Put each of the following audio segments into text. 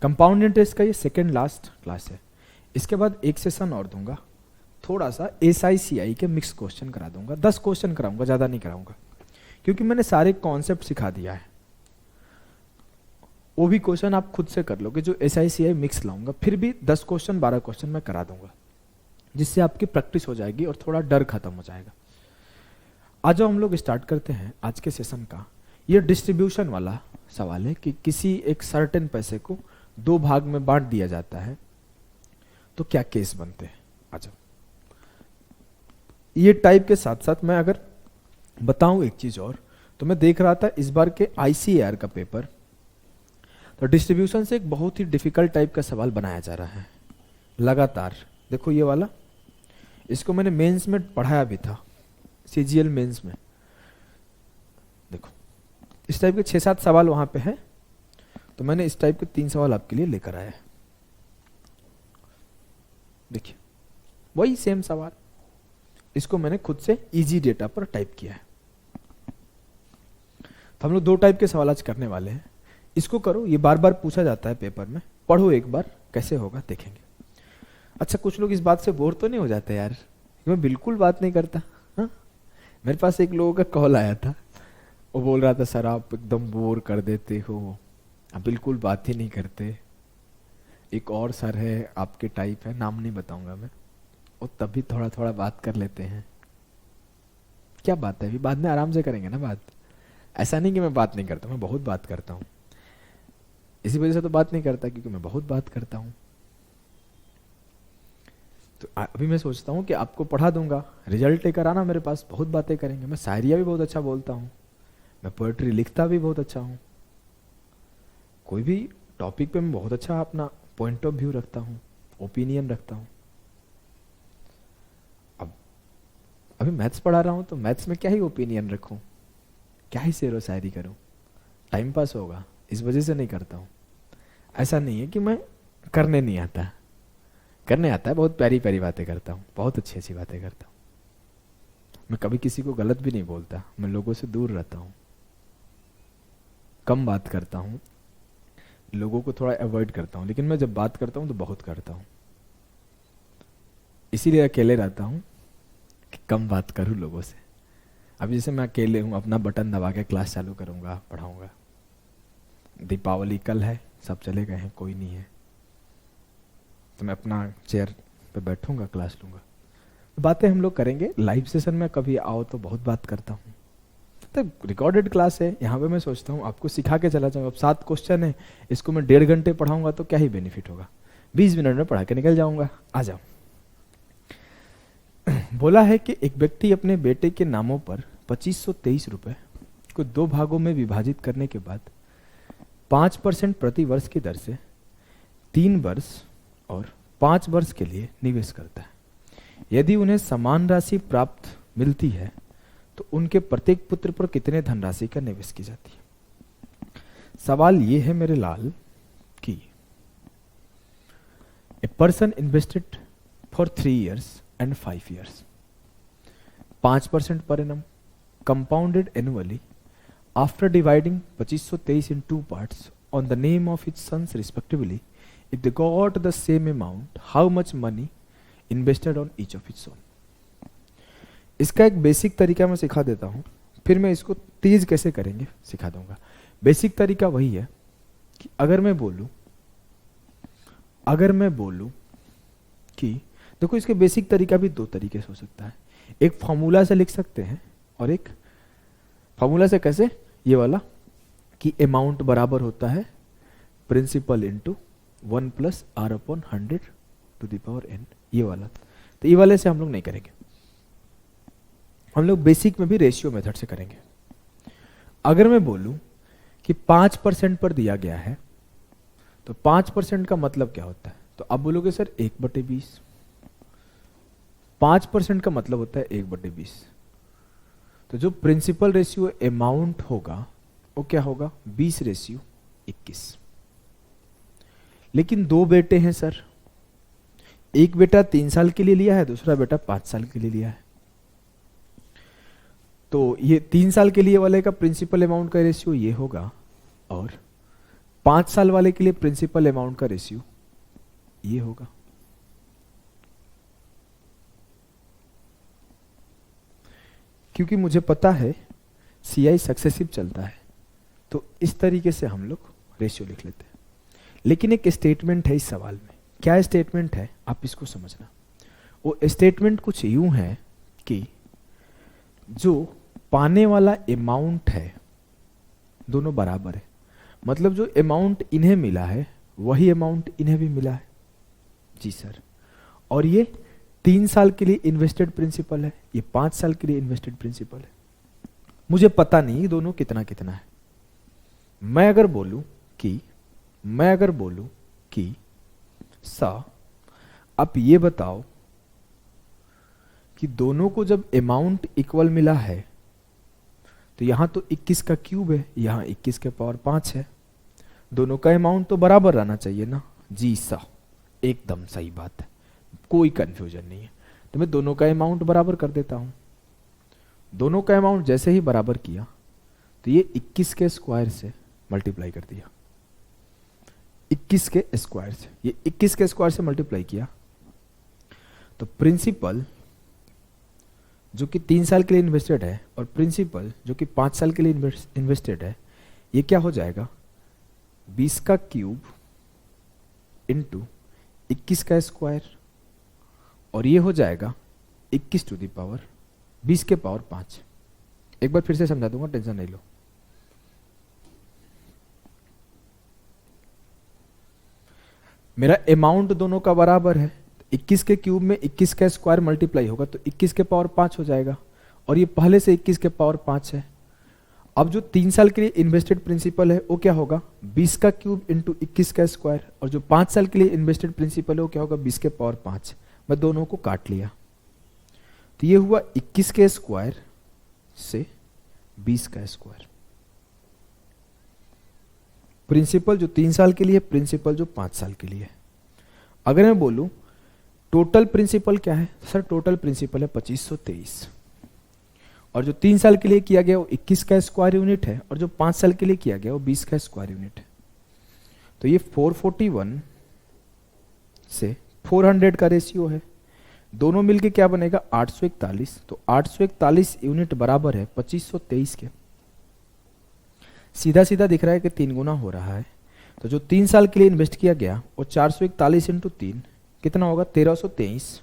Compound interest का ये second last class है। इसके बाद एक सेशन और दूंगा, थोड़ा सा SICI के मिक्स क्वेश्चन करा दूंगा, 10 क्वेश्चन कराऊंगा, ज़्यादा नहीं कराऊंगा, क्योंकि मैंने सारे कॉन्सेप्ट सिखा दिया है। वो भी क्वेश्चन आप खुद से कर लोगे जो SICI मिक्स लाऊंगा, फिर भी 10 क्वेश्चन 12 क्वेश्चन मैं करा दूंगा, जिससे आपकी प्रैक्टिस हो जाएगी और थोड़ा डर खत्म हो जाएगा। आज हम लोग स्टार्ट करते हैं आज के सेशन का। ये डिस्ट्रीब्यूशन वाला सवाल है कि किसी एक सर्टेन पैसे को 2 भाग में बांट दिया जाता है तो क्या केस बनते हैं। अच्छा, ये टाइप के साथ साथ मैं अगर बताऊं एक चीज और, तो मैं देख रहा था इस बार के ICAR का पेपर, तो डिस्ट्रीब्यूशन से एक बहुत ही डिफिकल्ट टाइप का सवाल बनाया जा रहा है लगातार। देखो ये वाला, इसको मैंने मेंस में पढ़ाया भी था, CGL मेंस में। देखो इस टाइप के 6-7 सवाल वहां पे हैं, तो मैंने इस टाइप के 3 सवाल आपके लिए लेकर आया है। देखिए वही सेम सवाल, इसको मैंने खुद से इजी डेटा पर टाइप किया है। तो हम लोग 2 टाइप के सवाल आज करने वाले हैं। इसको करो, ये बार बार पूछा जाता है पेपर में, पढ़ो एक बार, कैसे होगा देखेंगे। अच्छा, कुछ लोग इस बात से बोर तो नहीं हो जाते यार, मैं बिल्कुल बात नहीं करता। हाँ, मेरे पास एक लोगों का कॉल आया था, वो बोल रहा था सर आप एकदम बोर कर देते हो, आप बिल्कुल बात ही नहीं करते। एक और सर है आपके टाइप है, नाम नहीं बताऊंगा मैं, वो तभी थोड़ा थोड़ा बात कर लेते हैं। क्या बात है, अभी बाद में आराम से करेंगे ना बात। ऐसा नहीं कि मैं बात नहीं करता, मैं बहुत बात करता हूँ। इसी वजह से तो बात नहीं करता, क्योंकि मैं बहुत बात करता हूँ। तो अभी मैं सोचता हूँ कि आपको पढ़ा दूंगा, रिजल्ट लेकर आना मेरे पास, बहुत बातें करेंगे। मैं शायरिया भी बहुत अच्छा बोलता हूँ, मैं पोएट्री लिखता भी बहुत अच्छा हूँ, कोई भी टॉपिक पे मैं बहुत अच्छा अपना पॉइंट ऑफ व्यू रखता हूँ, ओपिनियन रखता हूँ। अब अभी मैथ्स पढ़ा रहा हूँ, तो मैथ्स में क्या ही ओपिनियन रखूँ, क्या ही शेरो शायरी करूँ, टाइम पास होगा, इस वजह से नहीं करता हूँ। ऐसा नहीं है कि मैं करने नहीं आता, करने आता है, बहुत प्यारी प्यारी बातें करता हूँ, बहुत अच्छी अच्छी बातें करता हूँ। मैं कभी किसी को गलत भी नहीं बोलता, मैं लोगों से दूर रहता हूँ, कम बात करता हूँ, लोगों को थोड़ा अवॉइड करता हूँ, लेकिन मैं जब बात करता हूँ तो बहुत करता हूँ। इसीलिए अकेले रहता हूँ कि कम बात करूँ लोगों से। अभी जैसे मैं अकेले हूँ, अपना बटन दबा के क्लास चालू करूँगा, पढ़ाऊँगा। दीपावली कल है, सब चले गए हैं, कोई नहीं है, तो मैं अपना चेयर पे बैठूंगा, क्लास लूंगा, बातें हम लोग करेंगे। लाइव सेशन में कभी आओ तो बहुत बात करता हूँ, तो रिकॉर्डेड क्लास है, यहाँ पे मैं सोचता हूँ आपको सिखा के चला जाऊँ। अब 7 क्वेश्चन है, इसको मैं 1.5 घंटे पढ़ाऊंगा तो क्या ही बेनिफिट होगा, 20 मिनट में पढ़ा के निकल जाऊंगा। आ जाओ। बोला है कि एक व्यक्ति अपने बेटे के नामों पर 2523 रुपए को 2 भागों में विभाजित करने के बाद 5% प्रति वर्ष की दर से 3 वर्ष और 5 वर्ष के लिए निवेश करता है। यदि उन्हें समान राशि प्राप्त मिलती है तो उनके प्रत्येक पुत्र पर कितने धनराशि का निवेश की जाती है। सवाल यह है मेरे लाल कि a person invested for 3 years and 5 years 5% per annum compounded annually after dividing 2523 in 2 parts on the name of its sons respectively. If they got the same amount, how much money invested on each of its own? इसका एक basic तरीका मैं सिखा देता हूँ, फिर मैं इसको तेज कैसे करेंगे सिखा दूंगा। बेसिक तरीका वही है कि अगर मैं बोलूं कि देखो, इसके बेसिक तरीका भी 2 तरीके से हो सकता है। एक फॉर्मूला से लिख सकते हैं, और एक फॉर्मूला से कैसे, ये वाला कि अमाउंट बराबर होता है प्रिंसिपल इंटू 1 + r/100⁴n, ये वाला। तो ये वाले से हम लोग नहीं करेंगे, हम लोग बेसिक में भी रेशियो मेथड से करेंगे। अगर मैं बोलूं कि 5% पर दिया गया है, तो 5% का मतलब क्या होता है, तो आप बोलोगे सर 1/20। 5% का मतलब होता है 1/20। तो जो प्रिंसिपल रेशियो अमाउंट होगा वो क्या होगा, 20/21। लेकिन 2 बेटे हैं सर, एक बेटा 3 साल के लिए लिया है, दूसरा बेटा 5 साल के लिए लिया है। तो ये 3 साल के लिए वाले का प्रिंसिपल अमाउंट का रेशियो ये होगा, और 5 साल वाले के लिए प्रिंसिपल अमाउंट का रेशियो ये होगा। क्योंकि मुझे पता है CI सक्सेसिव चलता है, तो इस तरीके से हम लोग रेशियो लिख लेते हैं। लेकिन एक स्टेटमेंट है इस सवाल में। क्या स्टेटमेंट है, आप इसको समझना। वो स्टेटमेंट कुछ यूं है कि जो पाने वाला अमाउंट है दोनों बराबर है। मतलब जो अमाउंट इन्हें मिला है वही अमाउंट इन्हें भी मिला है। जी सर। और ये 3 साल के लिए इन्वेस्टेड प्रिंसिपल है, ये 5 साल के लिए इन्वेस्टेड प्रिंसिपल है। मुझे पता नहीं दोनों कितना कितना है। मैं अगर बोलूं कि सा आप ये बताओ कि दोनों को जब अमाउंट इक्वल मिला है तो यहां तो 21 का क्यूब है, यहां 21 के पावर 5 है, दोनों का अमाउंट तो बराबर रहना चाहिए ना। जी सा, एकदम सही बात है, कोई कंफ्यूजन नहीं है। तो मैं दोनों का अमाउंट बराबर कर देता हूं। दोनों का अमाउंट जैसे ही बराबर किया तो ये 21 के स्क्वायर से मल्टीप्लाई कर दिया। 21 के स्क्वायर से, ये 21 के स्क्वायर से मल्टीप्लाई किया तो प्रिंसिपल जो कि 3 साल के लिए इन्वेस्टेड है और प्रिंसिपल जो कि 5 साल के लिए इन्वेस्टेड है, ये क्या हो जाएगा 20 का क्यूब इंटू 21 का स्क्वायर, और ये हो जाएगा 21 टू द पावर 20 के पावर 5। एक बार फिर से समझा दूंगा, टेंशन नहीं लो। मेरा अमाउंट दोनों का बराबर है, 21 के क्यूब में 21 का स्क्वायर मल्टीप्लाई होगा तो 21 के पावर 5 हो जाएगा, और ये पहले से 21 के पावर 5 है। अब जो 3 साल के लिए इन्वेस्टेड प्रिंसिपल है वो क्या होगा 20 का क्यूब इंटू 21 का स्क्वायर, और जो 5 साल के लिए इन्वेस्टेड प्रिंसिपल है वो क्या होगा 20 के पावर 5। मैं दोनों को काट लिया तो ये हुआ 21 के स्क्वायर से 20 का स्क्वायर। प्रिंसिपल जो 3 साल के लिए, प्रिंसिपल जो 5 साल के लिए है। अगर मैं बोलूं टोटल प्रिंसिपल क्या है, सर टोटल प्रिंसिपल है 2523, और जो 3 साल के लिए किया गया वो 21 का स्क्वायर यूनिट है, और जो 5 साल के लिए किया गया वो 20 का स्क्वायर यूनिट है। तो ये 441 से 400 का रेशियो है, दोनों मिलके क्या बनेगा 841। तो 841 यूनिट बराबर है 2523 के। सीधा सीधा दिख रहा है कि 3 गुना हो रहा है। तो जो 3 साल के लिए इन्वेस्ट किया गया वो 441 इंटू 3 कितना होगा 1323,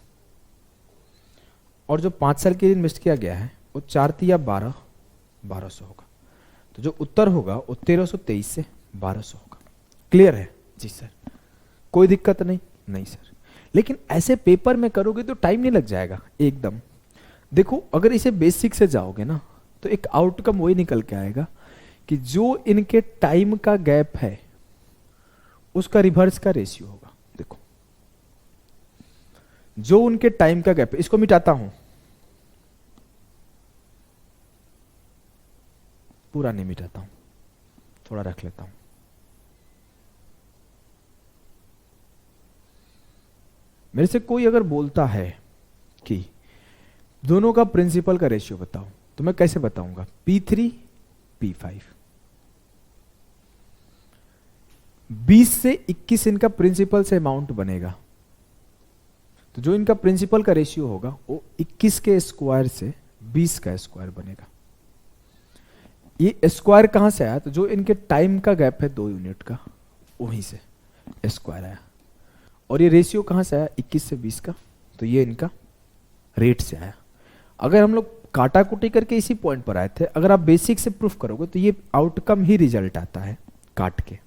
और जो 5 साल के लिए इन्वेस्ट किया गया है वो 4 तिया 12, 1200 होगा। तो जो उत्तर होगा वो 1323 से 1200 होगा। क्लियर है जी सर, कोई दिक्कत नहीं? नहीं सर। लेकिन ऐसे पेपर में करोगे तो टाइम नहीं लग जाएगा एकदम। देखो अगर इसे बेसिक से जाओगे ना तो एक आउटकम वही निकल के आएगा कि जो इनके टाइम का गैप है उसका रिवर्स का रेशियो होगा। देखो जो उनके टाइम का गैप है, इसको मिटाता हूं, पूरा नहीं मिटाता हूं, थोड़ा रख लेता हूं। मेरे से कोई अगर बोलता है कि दोनों का प्रिंसिपल का रेशियो बताओ तो मैं कैसे बताऊंगा P3 P5। 20 से 21 इनका प्रिंसिपल से अमाउंट बनेगा, तो जो इनका प्रिंसिपल का रेशियो होगा वो 21 के स्क्वायर से 20 का स्क्वायर बनेगा। ये स्क्वायर कहां से आया, तो जो इनके टाइम का गैप है 2 यूनिट का वहीं से स्क्वायर आया। और ये रेशियो कहां से आया 21 से 20 का, तो ये इनका रेट से आया। अगर हम लोग काटा कुटी करके इसी पॉइंट पर आए थे, अगर आप बेसिक से प्रूफ करोगे तो ये आउटकम ही रिजल्ट आता है काट के।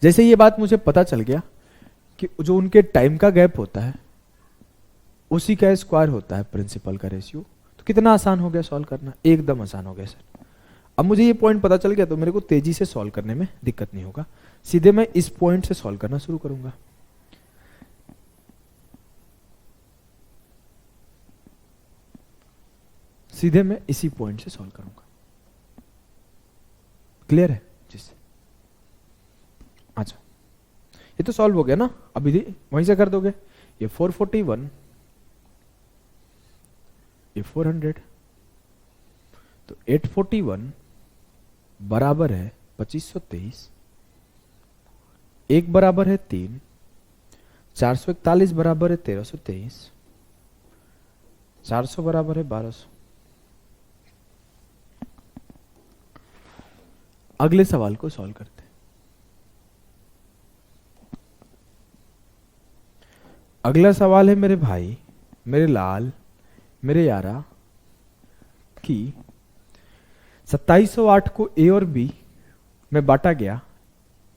जैसे ये बात मुझे पता चल गया कि जो उनके टाइम का गैप होता है उसी का स्क्वायर होता है प्रिंसिपल का रेशियो, तो कितना आसान हो गया सॉल्व करना, एकदम आसान हो गया सर। अब मुझे ये पॉइंट पता चल गया तो मेरे को तेजी से सॉल्व करने में दिक्कत नहीं होगा, सीधे मैं इस पॉइंट से सॉल्व करना शुरू करूंगा। सीधे मैं इसी पॉइंट से सॉल्व करूंगा। क्लियर है जिससे अच्छा ये तो सॉल्व हो गया ना, अभी वहीं से कर दोगे। ये 441, ये 400, तो 841 बराबर है 2523 1 बराबर है 3, 441 बराबर है 1323, 400 बराबर है 1200। अगले सवाल को सॉल्व करते हैं। अगला सवाल है मेरे भाई, मेरे लाल, मेरे यारा कि 2708 को ए और बी में बांटा गया।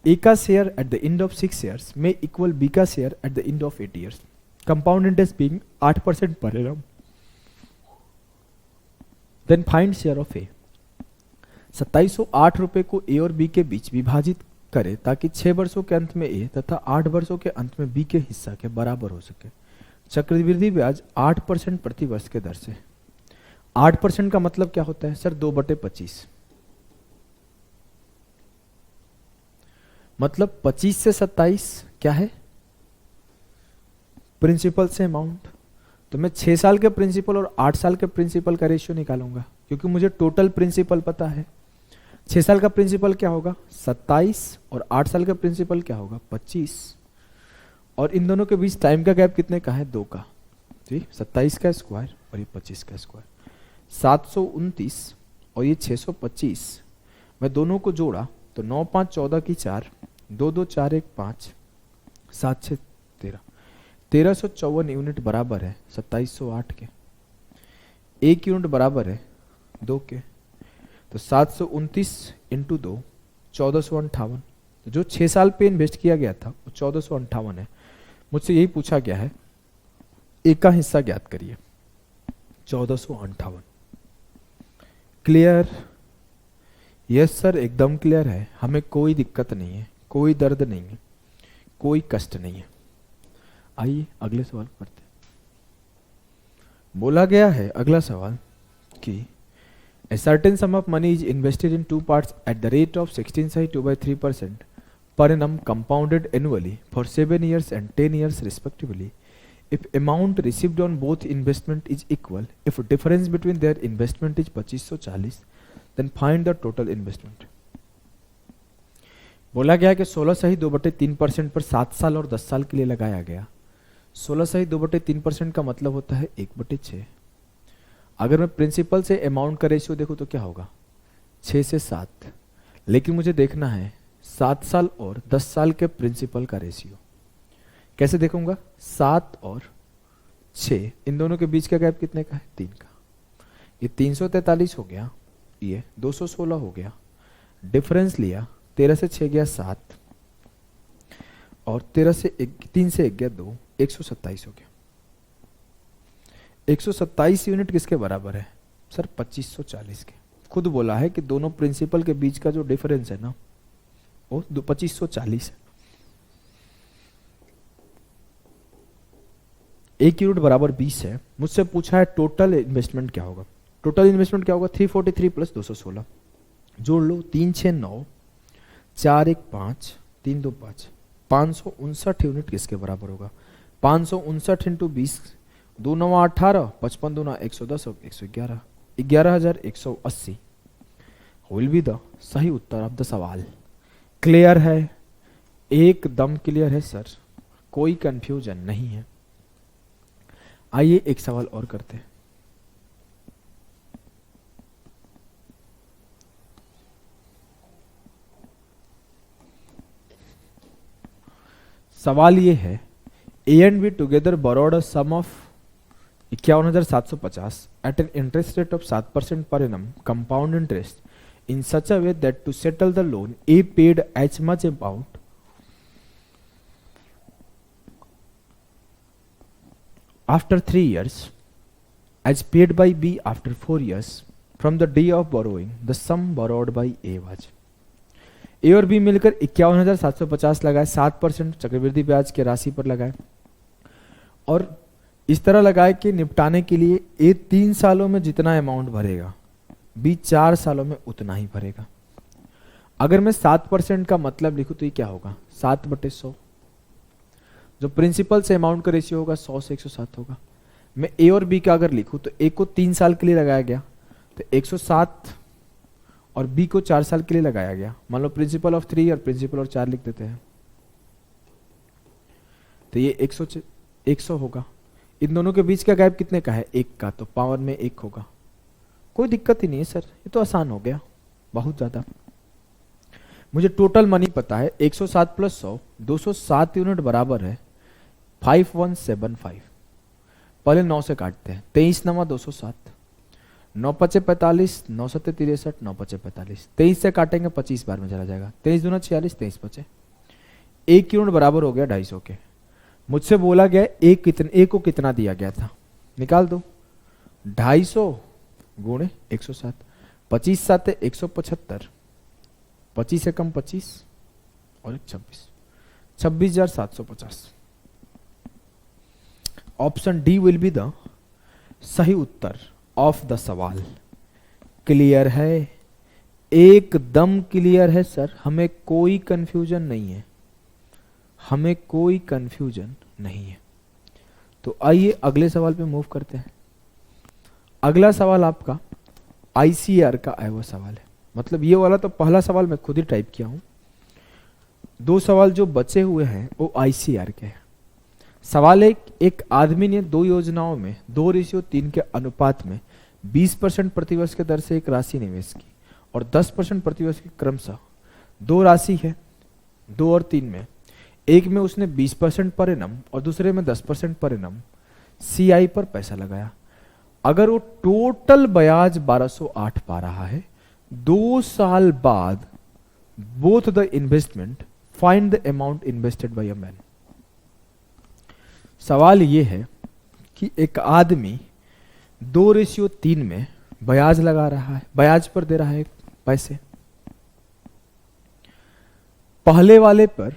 ए का share at the end of 6 years में इक्वल बी का share at the end of 8 years. Compound interest being 8% per annum. Then find share of A. 2708 रुपए को ए और बी के बीच विभाजित करे ताकि 6 वर्षों के अंत में ए तथा 8 वर्षों के अंत में बी के हिस्सा के बराबर हो सके। चक्रवृद्धि ब्याज 8% प्रति वर्ष के दर से। 8% का मतलब क्या होता है सर? 2/25। मतलब 25 से 27 क्या है? प्रिंसिपल से अमाउंट। तो मैं 6 साल के प्रिंसिपल और 8 साल के प्रिंसिपल का रेशियो निकालूंगा क्योंकि मुझे टोटल प्रिंसिपल पता है। 6 साल का प्रिंसिपल क्या होगा? 27 और 8 साल का प्रिंसिपल क्या होगा? 25। और इन दोनों के बीच टाइम का गैप कितने का है? 2 का। ठीक, 27 का स्क्वायर और ये 25 का स्क्वायर। 729 और ये 625 मैं दोनों को जोड़ा तो 9 5 14 की 4, 2 2 4 1 5, 7 6 13, 1354 यूनिट बराबर है 2708 के। 1 यूनिट बराबर है 2 के। तो 729 इंटू 2 1458। तो जो 6 साल पे इन्वेस्ट किया गया था वो 1458 है। मुझसे यही पूछा गया है, एक का हिस्सा ज्ञात करिए। 1458। क्लियर? यस सर, एकदम क्लियर है। हमें कोई दिक्कत नहीं है, कोई दर्द नहीं है, कोई कष्ट नहीं है। आइए अगले सवाल पढ़ते हैं। बोला गया है अगला सवाल कि a certain sum of money is invested in 2 parts at the rate of 16.2/3% per annum compounded annually for 7 years and 10 years respectively. If amount received on both investment is equal, if difference between their investment is 2540, then find the total investment. बोला गया कि 16.2/3% पर 7 साल और 10 साल के लिए लगाया गया। 16.2/3% का मतलब होता है 1/6। अगर मैं प्रिंसिपल से अमाउंट का रेशियो देखूं तो क्या होगा? 6 से 7। लेकिन मुझे देखना है 7 साल और 10 साल के प्रिंसिपल का रेशियो। कैसे देखूंगा? 7 और 6 इन दोनों के बीच का गैप कितने का है? 3 का। ये 343 हो गया, ये 216 हो गया। डिफरेंस लिया, 13 से 6 गया 7 और 3 से 1 गया 2, 127 हो गया। 127 यूनिट किसके बराबर है सर? 2540 के। खुद बोला है कि दोनों प्रिंसिपल के बीच का जो डिफरेंस है ना वो 2540 है। 1 यूनिट बराबर 20 है। मुझसे पूछा है टोटल इन्वेस्टमेंट क्या होगा। टोटल इन्वेस्टमेंट क्या होगा? 343 प्लस 216 जोड़ लो, 3 6 9, 4 1 5, 3 2 5, 559 यूनिट किसके बराबर होगा? 559 इंटू 20, 2 9 18, 55 2 110, 111, 11180 विल बी द सही उत्तर ऑफ द सवाल। क्लियर है? एकदम क्लियर है सर, कोई कंफ्यूजन नहीं है। आइए एक सवाल और करते हैं। सवाल ये है, ए and be together borrowed a sum of 51,750 at an interest rate of 7% per annum compound interest in such a way that to settle the loan A paid as much amount after 3 years as paid by B after 4 years from the day of borrowing. The sum borrowed by A was। ए और B मिलकर 51,750 लगाए, 7% चक्रवृद्धि ब्याज की राशि पर लगाए और इस तरह लगाए कि निपटाने के लिए ए 3 सालों में जितना अमाउंट भरेगा बी 4 सालों में उतना ही भरेगा। अगर मैं 7% का मतलब लिखूं तो ये क्या होगा? 7/100। जो प्रिंसिपल से अमाउंट का रेशियो होगा 100 से 107 होगा। मैं ए और बी का अगर लिखूं तो ए को 3 साल के लिए लगाया गया तो 107 और बी को 4 साल के लिए लगाया गया। मान लो प्रिंसिपल ऑफ 3 और प्रिंसिपल ऑफ 4 लिख देते हैं। तो ये 100 होगा। इन दोनों के बीच का गैप कितने का है? 1 का, तो पावर में 1 होगा। कोई दिक्कत ही नहीं है सर, ये तो आसान हो गया बहुत ज्यादा। मुझे टोटल मनी पता है 107 प्लस 100, 207 यूनिट बराबर है 5175। पहले 9 से काटते हैं, 23 नमा 207, 9 पचे 45, 9 सत्ते 63, 9 पचे 45, 23 से काटेंगे 25 बार में चला जाएगा, 23 दूना 46, 23 पचे 1 यूनिट बराबर हो गया 250 के। मुझसे बोला गया एक को कितना दिया गया था, निकाल दो। 250 गुणे 107, 25 साते 175, 25 से कम 25 और 26, 26,750। Option D will be the सही उत्तर ऑफ द सवाल। क्लियर है? एकदम क्लियर है सर, हमें कोई कंफ्यूजन नहीं है, हमें कोई कंफ्यूजन नहीं है। तो आइए अगले सवाल पे मूव करते हैं। अगला सवाल आपका आईसीआर का आया हुआ सवाल है, मतलब ये वाला तो पहला सवाल मैं खुद ही टाइप किया हूं, 2 सवाल जो बचे हुए हैं वो आईसीआर के हैं। सवाल एक आदमी ने 2 योजनाओं में 2:3 के अनुपात में 20% प्रतिवर्ष के दर से एक राशि निवेश की और 10% प्रतिवर्ष के क्रमशः 2 राशि है 2 और 3 में। एक में उसने 20% पर एनम और दूसरे में 10% पर एनम सीआई पर पैसा लगाया। अगर वो टोटल ब्याज 1208 पा रहा है 2 साल बाद, both the investment, find the amount invested bye a man. सवाल ये है कि एक आदमी 2:3 में ब्याज लगा रहा है, ब्याज पर दे रहा है पैसे। पहले वाले पर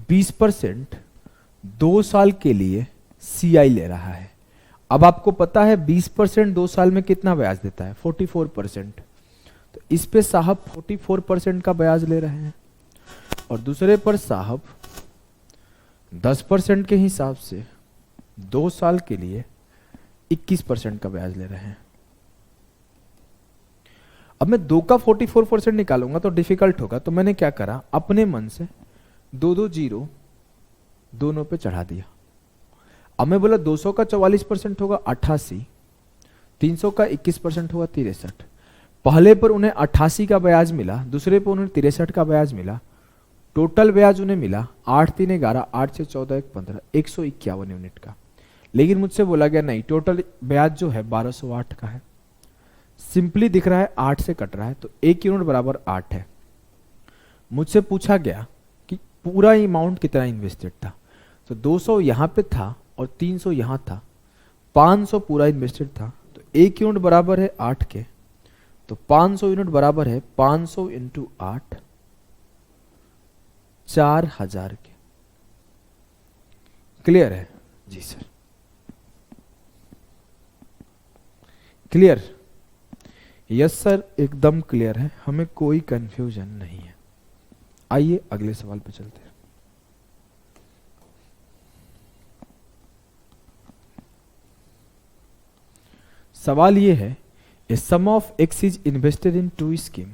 20% 2 साल के लिए सीआई ले रहा है। अब आपको पता है 20% 2 साल में कितना ब्याज देता है? 44%। तो इस पे साहब 44% का ब्याज ले रहे हैं और दूसरे पर साहब 10% के हिसाब से 2 साल के लिए 21% का ब्याज ले रहे हैं। अब मैं 2 का 44% निकालूंगा तो डिफिकल्ट होगा, तो मैंने क्या करा, अपने मन से 2 0 दोनों पे चढ़ा दिया। अब मैं बोला 200 का 44% होगा 88, 300 का 21% होगा 63। पहले पर उन्हें 88 का ब्याज मिला, दूसरे पर उन्हें 63 का ब्याज मिला। टोटल ब्याज उन्हें मिला 8 3 11, 8 6 14 1 15, 151 यूनिट का। लेकिन मुझसे बोला गया नहीं, टोटल ब्याज जो है 1208 का है। सिंपली दिख रहा है 8 से कट रहा है, तो 1 यूनिट बराबर 8 है। मुझसे पूछा गया कि पूरा अमाउंट कितना इन्वेस्टेड था, तो 200 यहां पे था और 300 यहां था, 500 पूरा इन्वेस्टेड था। तो 1 यूनिट बराबर है 8 के, तो 500 यूनिट बराबर है 500 इंटू 8, 4000 के। क्लियर है? जी सर, क्लियर? यस सर, एकदम क्लियर है, हमें कोई कंफ्यूजन नहीं है। आइए अगले सवाल पे चलते हैं। सवाल ये है, a sum of X is invested in 2 scheme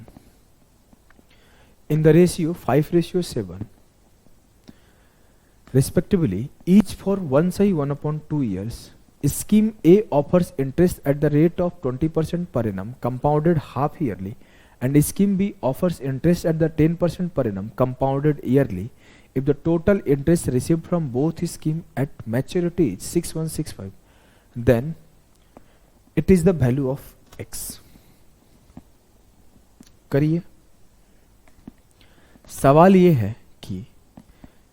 in the ratio 5:7 respectively, each for 1 say 1/2 years. Scheme A offers interest at the rate of 20% per annum compounded half yearly, and scheme B offers interest at the 10% per annum compounded yearly. If the total interest received from both scheme at maturity is 6165, then it is the value of X. करिए। सवाल ये है कि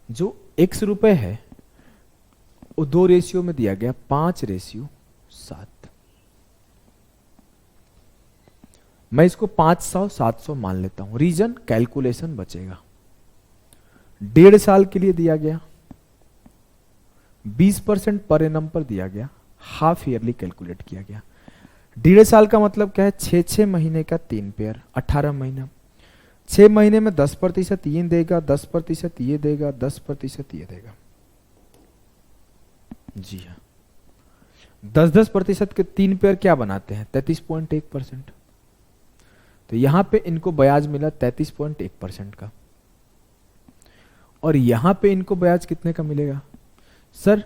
जो x रुपए है वो 2 ratio में दिया गया, 5:7। मैं इसको 500 700 मान लेता हूं, रीजन कैलकुलेशन बचेगा। 1.5 साल के लिए दिया गया, 20% पर एनम पर दिया गया, हाफ ईयरली कैलकुलेट किया गया। 1.5 साल का मतलब क्या है? 6 महीने का 3 पेयर, 18 महीना। 6 महीने में 10% ये देगा, 10% ये देगा, 10% ये देगा। जी हाँ, 10% के 3 पेयर क्या बनाते हैं? 33.1%। तो यहां पे इनको ब्याज मिला 33.1% का, और यहां पे इनको ब्याज कितने का मिलेगा? सर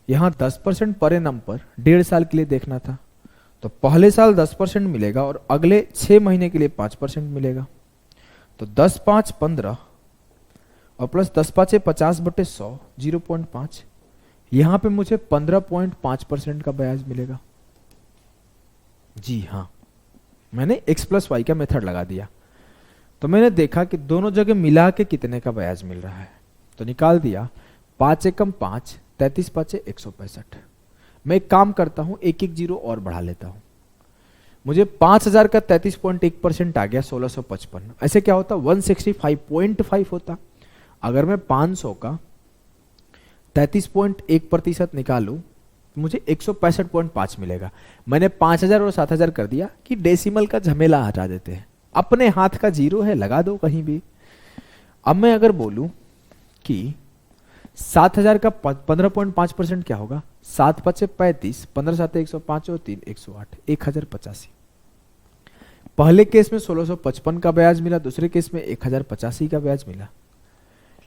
यहाँ 10% पर एनम पर 1.5 साल के लिए देखना था, तो पहले साल 10% मिलेगा और अगले 6 महीने के लिए 5% मिलेगा। तो 10 5 15 और प्लस 10 5 50/100 0.5, यहां पे मुझे 15.5% का ब्याज मिलेगा। जी हाँ, मैंने x प्लस वाई का मेथड लगा दिया, तो मैंने देखा कि दोनों जगह मिला के कितने का ब्याज मिल रहा है, तो निकाल दिया 5 एकम 5, 33 5 165। मैं एक काम करता हूं, एक एक जीरो और बढ़ा लेता हूं। मुझे 5000 का 33.1% आ गया 1655। ऐसे क्या होता 165.5 होता। अगर मैं 500 का 33.1% निकालूं तो मुझे 165.5 मिलेगा। मैंने 5000 और 7000 कर दिया कि डेसिमल का झमेला हटा देते हैं, अपने हाथ का जीरो है लगा दो कहीं भी। अब मैं अगर बोलूं कि 7000 का 15.5% क्या होगा, 7 5 35, 15 7 105 और 3 108, 1085। पहले केस में 1655 का ब्याज मिला, दूसरे केस में 1085 का ब्याज मिला,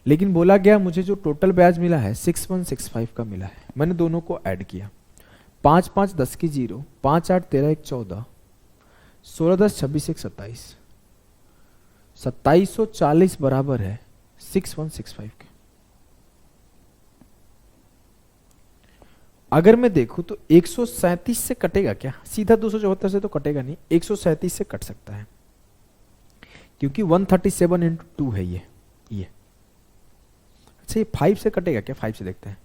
लेकिन बोला गया मुझे जो टोटल ब्याज मिला है 6165 का मिला है। मैंने दोनों को ऐड किया, 5 5 10 की 0, 5 8 13 1 14, 16 10 26 1 27, 2740 बराबर है 6165 के। अगर मैं देखूं तो 137 से कटेगा क्या, सीधा 274 से तो कटेगा नहीं, 137 से कट सकता है, क्योंकि 137 इंटू 2 है ये। अच्छा ये 5 से कटेगा क्या, 5 से देखते हैं।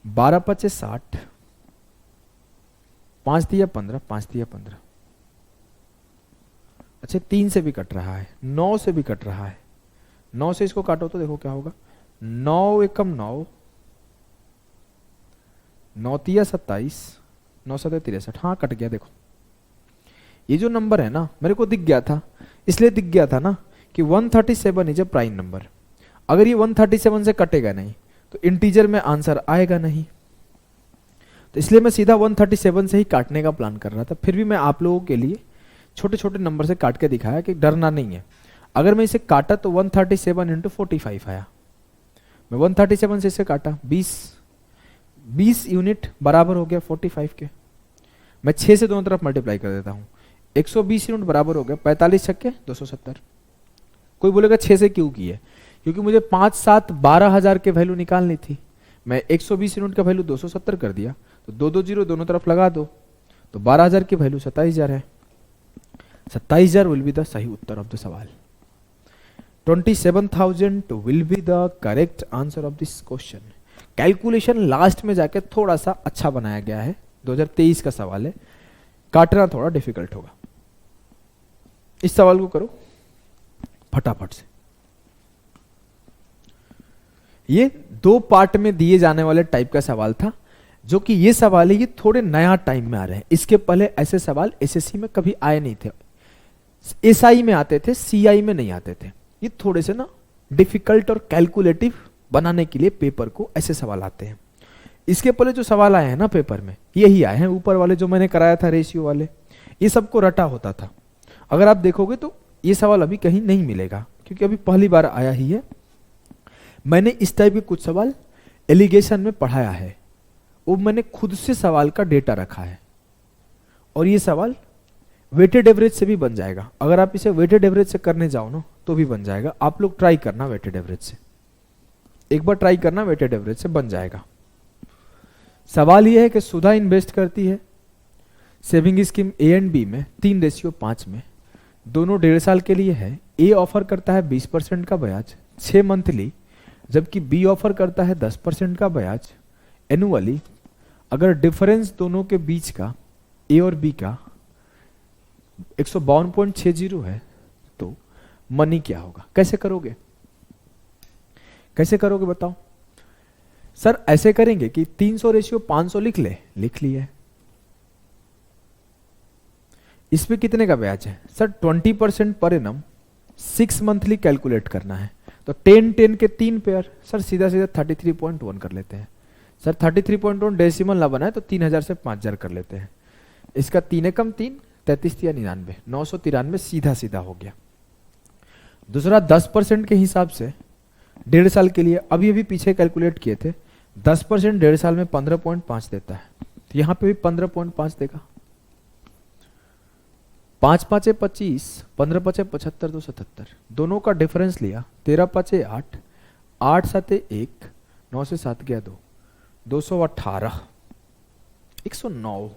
12 5 60, 5 दिया 15, 5 दिया 15। अच्छा 3 से भी कट रहा है, 9 से भी कट रहा है। 9 से इसको काटो तो देखो क्या होगा, 9 एकम 9, 9 तिया 27, 9 7 63। हाँ कट गया। देखो ये जो नंबर है ना, मेरे को दिख गया था, इसलिए दिख गया था ना कि 137 इज अ प्राइम नंबर। अगर ये 137 से कटेगा नहीं तो इंटीजर में आंसर आएगा नहीं, तो इसलिए मैं सीधा 137 से ही काटने का प्लान कर रहा था। फिर भी मैं आप लोगों के लिए छोटे छोटे नंबर से काट के दिखाया कि डरना नहीं है। अगर मैं इसे काटा तो 137 इंटू 45 आया। मैं 137 से इसे काटा, 20 यूनिट बराबर हो गया 45 के। मैं 6 से दोनों तरफ मल्टीप्लाई कर देता हूं, 120 यूनिट बराबर हो गया 45 छक्के 270। कोई बोलेगा 6 से क्यों की है, क्योंकि मुझे 5 7 12,000 के वैल्यू निकालनी थी। मैं 120 यूनिट का वैल्यू 270 कर दिया, तो 2 2 जीरो दोनों तरफ लगा दो, तो 12,000 की वैल्यू 27,000 है। 27,000 विल बी द सही उत्तर ऑफ द सवाल। 27,000 will be the correct answer of this question. Calculation last में जाके थोड़ा सा अच्छा बनाया गया है, 2023 का सवाल है, काटना थोड़ा डिफिकल्ट होगा। इस सवाल को करो फटाफट से। ये 2 पार्ट में दिए जाने वाले टाइप का सवाल था, जो कि ये सवाल है ये थोड़े नया टाइम में आ रहे हैं। इसके पहले ऐसे सवाल एसएससी में कभी आए नहीं थे, एसआई में आते थे, सीआई में नहीं आते थे। ये थोड़े से ना डिफिकल्ट और कैलकुलेटिव बनाने के लिए पेपर को ऐसे सवाल आते हैं। इसके पहले जो सवाल आए हैं ना पेपर में, यही आए हैं। ऊपर वाले जो मैंने कराया था रेशियो वाले, ये सबको रटा होता था। अगर आप देखोगे तो ये सवाल अभी कहीं नहीं मिलेगा, क्योंकि अभी पहली बार आया ही है। मैंने इस टाइप के कुछ सवाल एलिगेशन में पढ़ाया है, वो मैंने खुद से सवाल का डेटा रखा है, और ये सवाल वेटेड एवरेज से भी बन जाएगा। अगर आप इसे वेटेड एवरेज से करने जाओ ना तो भी बन जाएगा। आप लोग ट्राई करना वेटेड एवरेज से, एक बार ट्राई करना, वेटेड एवरेज से बन जाएगा। सवाल यह है कि सुधा इन्वेस्ट करती है saving scheme A and B में 3:5 में, दोनों 1.5 साल के लिए है। ए ऑफर करता है 20% का ब्याज 6 मंथली, जबकि बी ऑफर करता है 10% का ब्याज एनुअली। अगर डिफरेंस दोनों के बीच का ए और बी का 152.60 है तो मनी क्या होगा। कैसे करोगे, कैसे करोगे बताओ। सर ऐसे करेंगे कि 300:500 लिख लिए। इसमें कितने का ब्याज है sir, 20% per annum, 6 monthly calculate करना है, तो 10 के 3 पेयर। सर सीधा सीधा 33.1 कर लेते हैं। सर 33.1 डेसिमल ना बनाए तो 3000 से 5000 कर लेते हैं। इसका 3 एकम 3, 33 या 99, 993 सीधा सीधा हो गया। दूसरा 10% के हिसाब से 1.5 साल के लिए, अभी अभी पीछे कैलकुलेट किए थे, 10% 1.5 साल में 15.5 देता है, तो यहां पे भी 15.5 देगा। 5 5 25, 15 5 75, 277, दोनों का डिफरेंस लिया। 13 5 8, 8 7 1, 9 से 7 गया 2, 218, 109।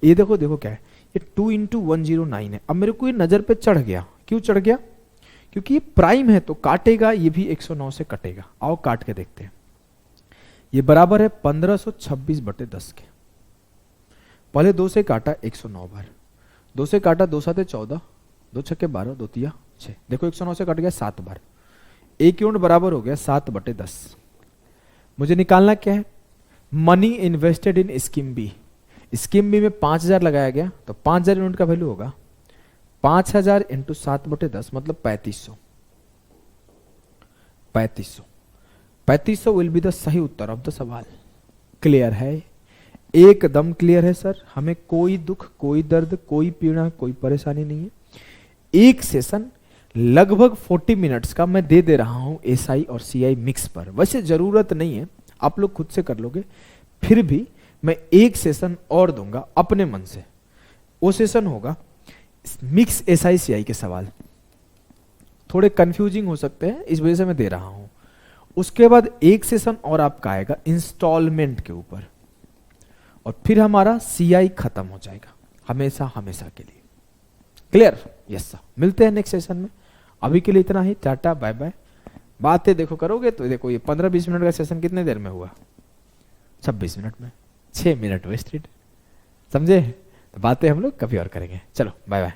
ये देखो देखो क्या है, ये 2 इंटू 109 है। अब मेरे को ये नजर पे चढ़ गया। क्यों चढ़ गया? क्योंकि ये प्राइम है तो काटेगा, ये भी 109 से कटेगा। आओ काट के देखते हैं। ये बराबर है 1526/10 के। पहले 2 से काटा 109 बार, 2 से काटा 2 7 14, 2 6 12, 2 3 6। देखो 109 से कट गया 7 बार। एक यूनिट बराबर हो गया 7/10। मुझे निकालना क्या है? Money invested in scheme B. Scheme B में 5000 लगाया गया, तो 5000 यूनिट का वैल्यू होगा 5000 इंटू 7/10 मतलब 3500। 3500 विल बी द सही उत्तर ऑफ द सवाल। क्लियर है? एकदम क्लियर है सर। हमें कोई दुख, कोई दर्द, कोई पीड़ा, कोई परेशानी नहीं है। एक सेशन लगभग 40 मिनट्स का मैं दे रहा हूं एसआई और सीआई मिक्स पर। वैसे जरूरत नहीं है, आप लोग खुद से कर लोगे। फिर भी मैं एक सेशन और दूंगा अपने मन से। वो सेशन होगा मिक्स एसआई सीआई के सवाल। थोड़े कंफ्यूजिंग हो सकते हैं, इस वजह से मैं दे रहा हूं। उसके बाद एक सेशन और आपका आएगा इंस्टॉलमेंट के ऊपर, और फिर हमारा सीआई खत्म हो जाएगा हमेशा हमेशा के लिए। क्लियर? Yes sir. मिलते हैं नेक्स्ट सेशन में। अभी के लिए इतना ही। Tata bye bye. बातें देखो करोगे तो देखो ये 15-20 मिनट का सेशन कितने देर में हुआ? 26 मिनट में। 6 मिनट वेस्टेड। समझे? तो बातें हम लोग कभी और करेंगे। चलो बाय बाय।